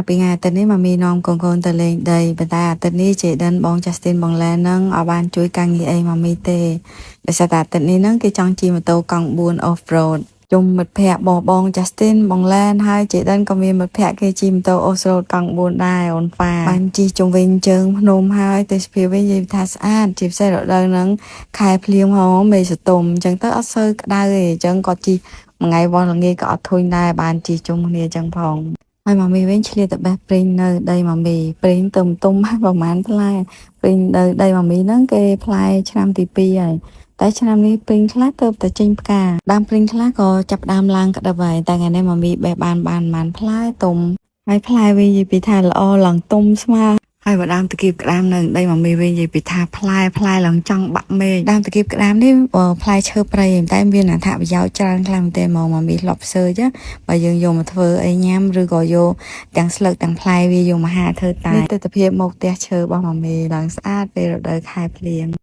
ពីថ្ងៃអាទិត្យនេះមកមីនាំកូនៗទៅលេងដីប៉ុន្តែអាទិត្យនេះជេដិនបង Justin បង Len នឹងអត់បានជួយការងារអីមកមីទេដោយសារតែអាទិត្យនេះហ្នឹងគេចង់ជិះម៉ូតូកង់4 off road ជុំមិត្តភ័ក្តិបង Justin បង Len ហើយជេដិនក៏មានមិត្តភ័ក្តិគេជិះម៉ូតូ off road កង់4ដែរអូនហ្វាបានជិះជុំវិញជើងភ្នំហើយទេសភាពវិញនិយាយថាស្អាតជាពិសេសរដូវហ្នឹងខែភ្លៀងហ្មងមេសតុំអញ្ចឹងទៅអត់សូវក្តៅទេអញ្ចឹងគាត់ជិះមួយថ្ងៃវល់ល្ងាចក៏អត់ធុញដែរបានជិះជុំគ្នាអញ្ចឹងផងហើយម៉ាមីវិញឆ្លៀតតែបេះព្រីងនៅដីម៉ាមីព្រីងទៅទុំហើយប្រហែលផ្លែព្រីងដីម៉ាមីហ្នឹងគេផ្លែឆ្នាំទី2ហើយតែឆ្នាំនេះព្រីងខ្លះទៅតែចេញផ្កាដើមព្រីងខ្លះក៏ចាប់ដើមឡើងក្តឹបហើយតែថ្ងៃនេះម៉ាមីបេះបានផ្លែទុំហើយផ្លែវិញនិយាយពីថាល្អឡើងទុំស្មើហើយបើដើមតាគៀបក្តាមនៅដីម៉ាមីវិញនិយាយពីថាផ្លែឡើងចង់បាក់មេឃដើមតាគៀបក្តាមនេះផ្លែឈើព្រៃតែមានអត្ថប្រយោជន៍ច្រើនខ្លាំងតែមកម៉ាមីធ្លាប់សើចបើយើងយកមកធ្វើអីញ៉ាំឬក៏យកទាំងស្លឹកទាំងផ្លែវាយកមកហាធ្វើតែទិដ្ឋភាពមកផ្ទះឈើរបស់ម៉ាមីឡើងស្អាតពេលរដូវខែភ្លៀង